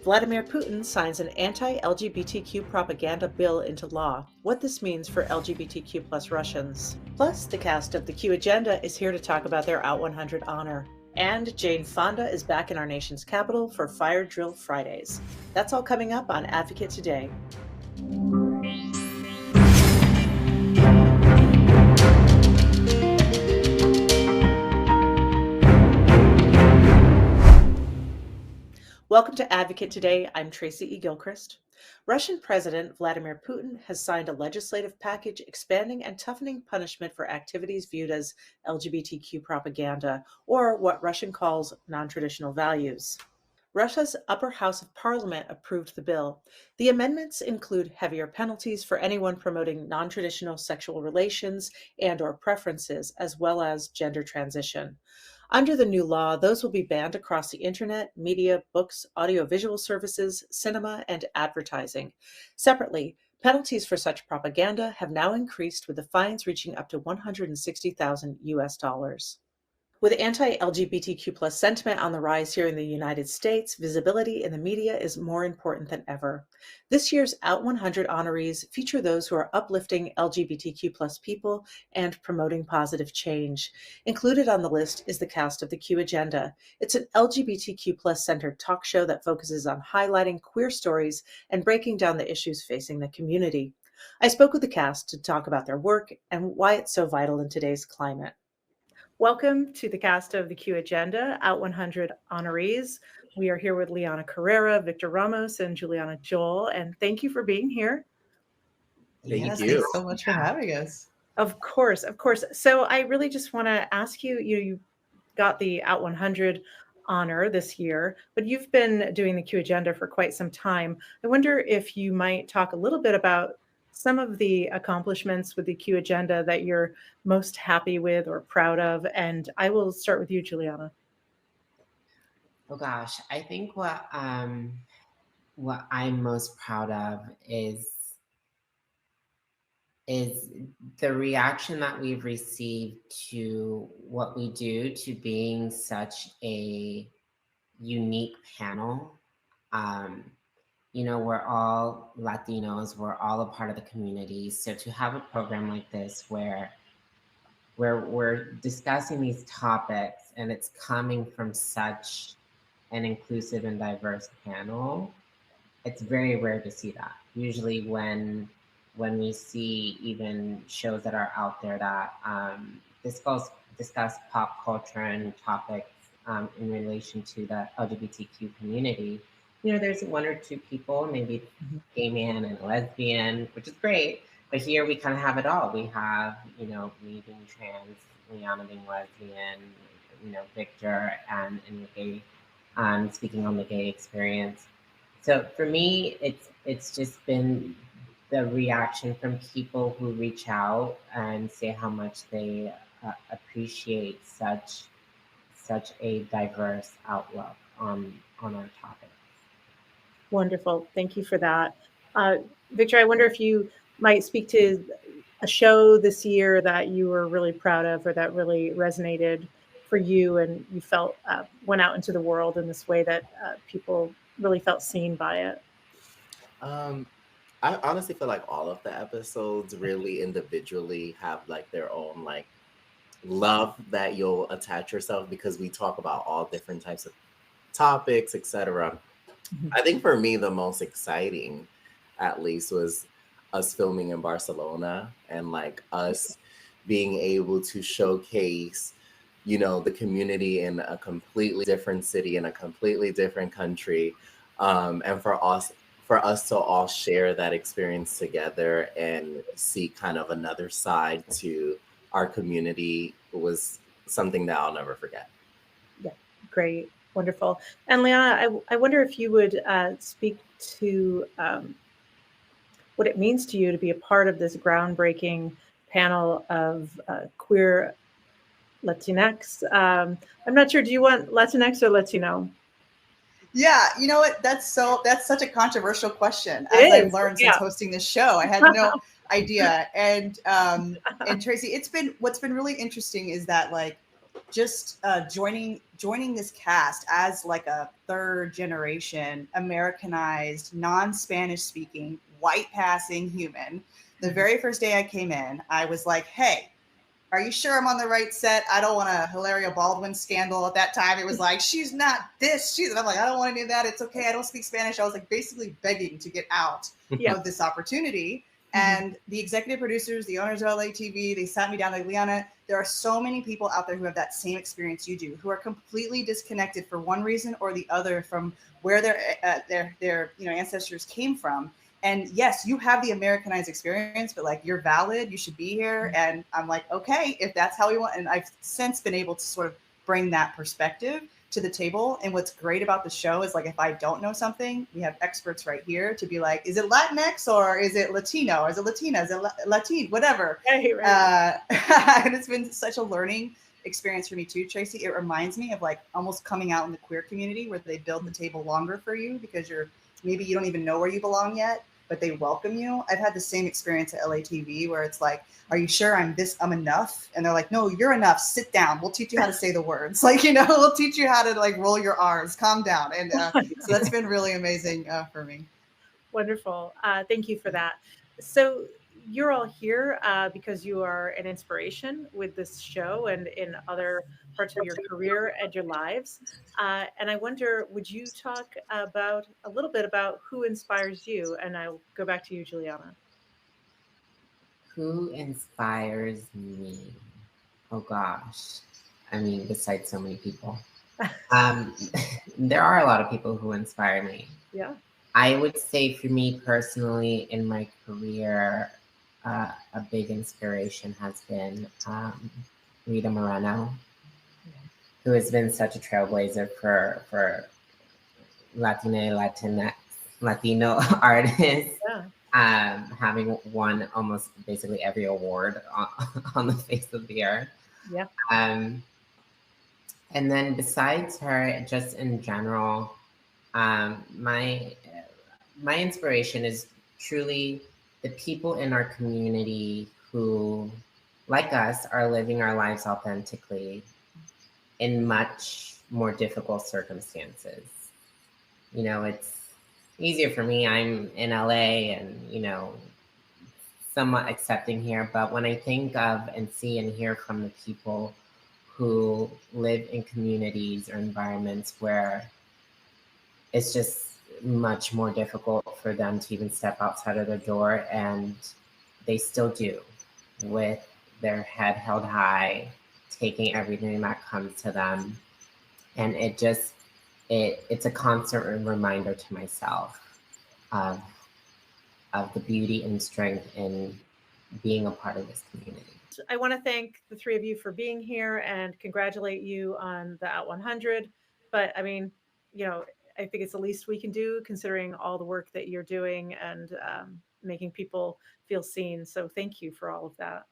Vladimir Putin signs an anti-LGBTQ propaganda bill into law. What this means for LGBTQ plus Russians. Plus, the cast of the Q Agenda is here to talk about their Out 100 honor. And Jane Fonda is back in our nation's capital for Fire Drill Fridays. That's all coming up on Advocate Today. Welcome to Advocate Today. I'm Tracy E. Gilchrist. Russian President Vladimir Putin has signed a legislative package expanding and toughening punishment for activities viewed as LGBTQ propaganda, or what Russian calls non-traditional values. Russia's upper house of parliament approved the bill. The amendments include heavier penalties for anyone promoting non-traditional sexual relations and/or preferences, as well as gender transition. Under the new law, those will be banned across the internet, media, books, audiovisual services, cinema, and advertising. Separately, penalties for such propaganda have now increased, with the fines reaching up to $160,000. With anti-LGBTQ plus sentiment on the rise here in the United States, visibility in the media is more important than ever. This year's Out 100 honorees feature those who are uplifting LGBTQ plus people and promoting positive change. Included on the list is the cast of the Q Agenda. It's an LGBTQ plus centered talk show that focuses on highlighting queer stories and breaking down the issues facing the community. I spoke with the cast to talk about their work and why it's so vital in today's climate. Welcome to the cast of the Q Agenda, Out 100 honorees. We are here with Liana Carrera, Victor Ramos, and Juliana Joel, and thank you for being here. Thanks so much for having us. Of course. So I really just want to ask you, you got the Out 100 honor this year, but you've been doing the Q Agenda for quite some time. I wonder if you might talk a little bit about some of the accomplishments with the Q Agenda that you're most happy with or proud of. And I will start with you, Juliana. Oh gosh, I think what I'm most proud of is the reaction that we've received to what we do, to being such a unique panel. We're all Latinos, we're all a part of the community. So to have a program like this where we're discussing these topics and it's coming from such an inclusive and diverse panel, it's very rare to see that. Usually when we see even shows that are out there that discuss pop culture and topics in relation to the LGBTQ community, there's one or two people, maybe gay man and a lesbian, which is great. But here we kind of have it all. We have, me being trans, Liana being lesbian, Victor and the gay, speaking on the gay experience. So for me, it's just been the reaction from people who reach out and say how much they appreciate such a diverse outlook on our topic. Wonderful. Thank you for that. Victor, I wonder if you might speak to a show this year that you were really proud of or that really resonated for you and you felt went out into the world in this way that people really felt seen by it. I honestly feel like all of the episodes really individually have like their own like love that you'll attach yourself, because we talk about all different types of topics, etc. I think for me, the most exciting, at least, was us filming in Barcelona and like us being able to showcase, the community in a completely different city, in a completely different country. And for us to all share that experience together and see kind of another side to our community was something that I'll never forget. Yeah, great. Wonderful. And Liana, I wonder if you would speak to what it means to you to be a part of this groundbreaking panel of queer Latinx. I'm not sure, do you want Latinx or Latino? Yeah, you know what? That's such a controversial question. As I've learned since hosting this show, I had no idea. And Tracy, what's been really interesting is that like just joining this cast as like a third generation Americanized, non-Spanish speaking, white passing human. The very first day I came in, I was like, hey, are you sure I'm on the right set? I don't want a Hilaria Baldwin scandal. At that time, it was like, she's not this, she's, and I'm like, I don't want any of that. It's okay. I don't speak Spanish. I was like basically begging to get out of this opportunity. And the executive producers, the owners of LATV, they sat me down like, Liana, there are so many people out there who have that same experience you do, who are completely disconnected for one reason or the other from where their ancestors came from. And yes, you have the Americanized experience, but like, you're valid, you should be here. And I'm like, okay, if that's how we want. And I've since been able to sort of bring that perspective to the table. And what's great about the show is like, if I don't know something, we have experts right here to be like, is it Latinx or is it Latino? Is it Latina? Is it Latin? Whatever. Right. And it's been such a learning experience for me too, Tracy. It reminds me of like almost coming out in the queer community where they build the table longer for you because maybe you don't even know where you belong yet, but they welcome you. I've had the same experience at LATV where it's like, are you sure I'm enough? And they're like, no, you're enough. Sit down. We'll teach you how to say the words. Like, we'll teach you how to like roll your R's, calm down. And so that's been really amazing for me. Wonderful. Thank you for that. So you're all here because you are an inspiration with this show and in other parts of your career and your lives. And I wonder, would you talk a little bit about who inspires you? And I'll go back to you, Juliana. Who inspires me? Oh gosh. I mean, besides so many people. There are a lot of people who inspire me. Yeah. I would say for me personally in my career, a big inspiration has been Rita Moreno, who has been such a trailblazer for Latino artists, having won almost basically every award on the face of the earth. Yeah. And then besides her, just in general, my inspiration is truly the people in our community who, like us, are living our lives authentically in much more difficult circumstances. It's easier for me. I'm in LA and, somewhat accepting here. But when I think of and see and hear from the people who live in communities or environments where it's just much more difficult for them to even step outside of their door, and they still do, with their head held high, taking everything that comes to them. And it's a constant reminder to myself of the beauty and strength in being a part of this community. I want to thank the three of you for being here and congratulate you on the Out 100. But I mean, I think it's the least we can do considering all the work that you're doing and making people feel seen. So thank you for all of that.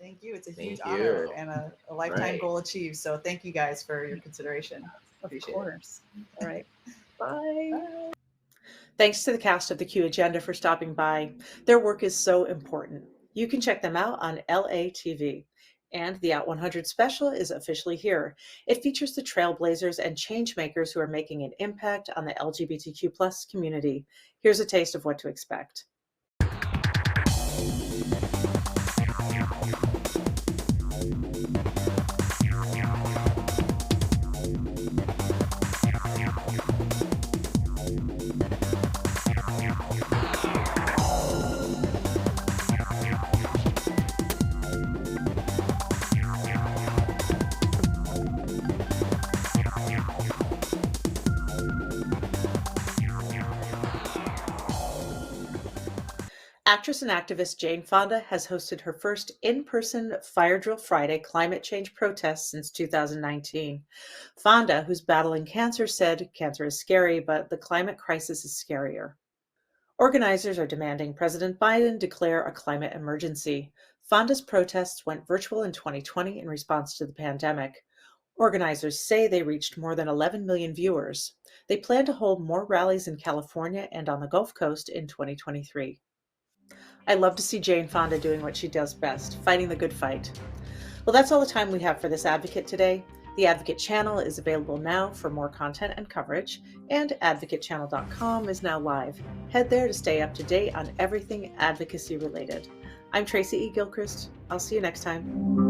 Thank you. It's a huge honor and a lifetime goal achieved. So thank you guys for your consideration. Appreciate it. All right. Bye. Bye. Thanks to the cast of the Q Agenda for stopping by. Their work is so important. You can check them out on LATV. And the Out 100 special is officially here. It features the trailblazers and changemakers who are making an impact on the LGBTQ+ community. Here's a taste of what to expect. Actress and activist Jane Fonda has hosted her first in-person Fire Drill Friday climate change protest since 2019. Fonda, who's battling cancer, said, "Cancer is scary, but the climate crisis is scarier." Organizers are demanding President Biden declare a climate emergency. Fonda's protests went virtual in 2020 in response to the pandemic. Organizers say they reached more than 11 million viewers. They plan to hold more rallies in California and on the Gulf Coast in 2023. I love to see Jane Fonda doing what she does best, fighting the good fight. Well, that's all the time we have for This Advocate today. The Advocate channel is available now for more content and coverage, and advocatechannel.com is now live. Head there to stay up to date on everything advocacy related. I'm Tracy E. Gilchrist. I'll see you next time.